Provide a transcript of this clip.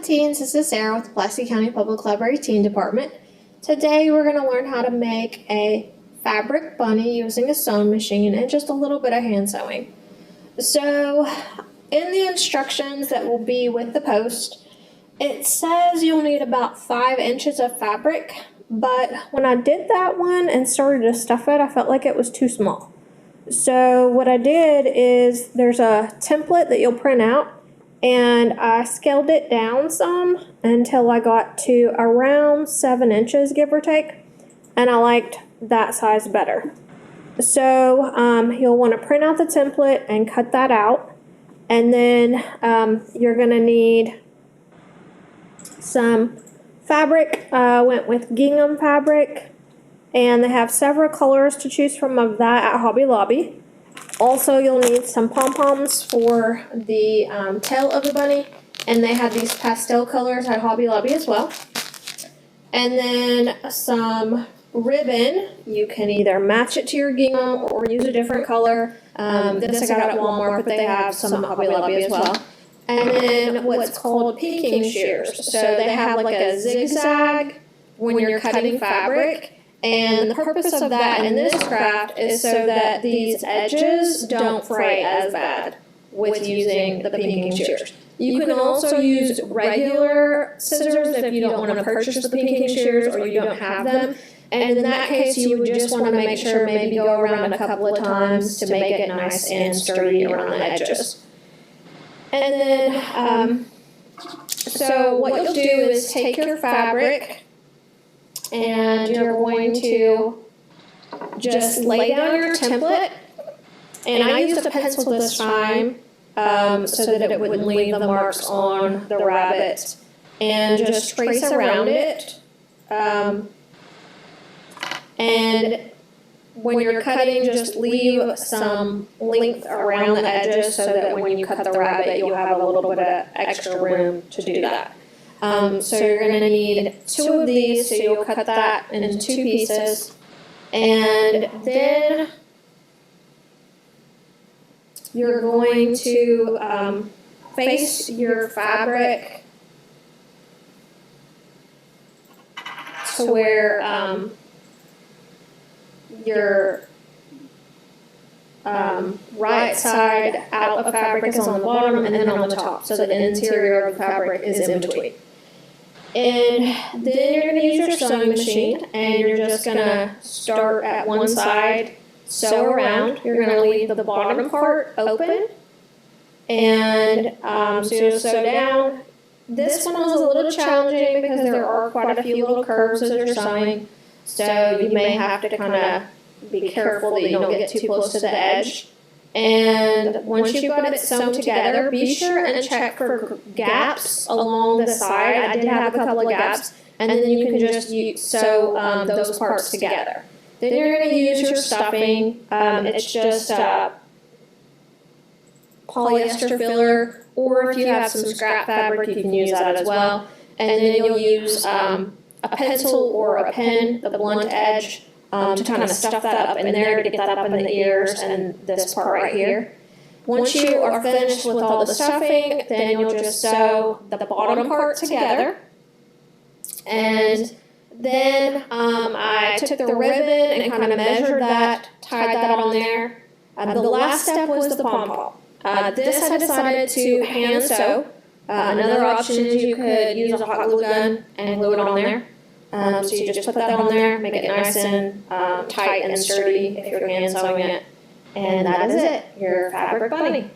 teens, this is Sarah with the Pulaski County Public Library Teen Department. Today we're going to learn how to make a fabric bunny using a sewing machine and just a little bit of hand sewing. So in the instructions that will be with the post, it says you'll need about 5 inches of fabric, but when I did that one and started to stuff it, I felt like it was too small. So what I did is there's a template that you'll print out, and I scaled it down some until I got to around 7 inches, give or take, and I liked that size better. So you'll want to print out the template and cut that out, and then you're going to need some fabric. Went with gingham fabric, and they have several colors to choose from of that at Hobby Lobby. Also, you'll need some pom-poms for the tail of the bunny, and they have these pastel colors at Hobby Lobby as well. And then some ribbon. You can either match it to your gingham or use a different color. This I got at Walmart, but they have some at Hobby Lobby as well. And then what's called pinking shears. So they have like a zigzag when you're cutting fabric. And the purpose of that in this craft is so that these edges don't fray as bad with using the pinking shears. You can also use regular scissors if you don't want to purchase the pinking shears or you don't have them. And in that case, you would just want to make sure maybe go around a couple of times to make it nice and sturdy around the edges. And then, so what you'll do is take your fabric, and you're going to just lay down your template, and I used a pencil this time so that it wouldn't leave the marks on the rabbit, and just trace around it. And when you're cutting, just leave some length around the edges so that when you cut the rabbit, you'll have a little bit of extra room to do that. So you're going to need 2 of these, so you'll cut that into 2 pieces, and then you're going to face your fabric to where your right side out of fabric is on the bottom and then on the top, so the interior of the fabric is in between. And then you're going to use your sewing machine, and you're just going to start at one side, sew around. You're going to leave the bottom part open, and so you'll sew down. This one was a little challenging because there are quite a few little curves as you're sewing, so you may have to kind of be careful that you don't get too close to the edge. And once you've got it sewn together, be sure and check for gaps along the side. I did have a couple of gaps, and then you can just sew those parts together. Then you're going to use your stuffing. It's just polyester filler, or if you have some scrap fabric, you can use that as well. And then you'll use a pencil or a pen, the blunt edge, to kind of stuff that up in there to get that up in the ears and this part right here. Once you are finished with all the stuffing, then you'll just sew the bottom part together. And then I took the ribbon and kind of measured that, tied that on there. The last step was the pom-pom. This I decided to hand sew. Another option is you could use a hot glue gun and glue it on there. So you just put that on there, make it nice and tight and sturdy if you're hand sewing it. And that is it, your fabric bunny.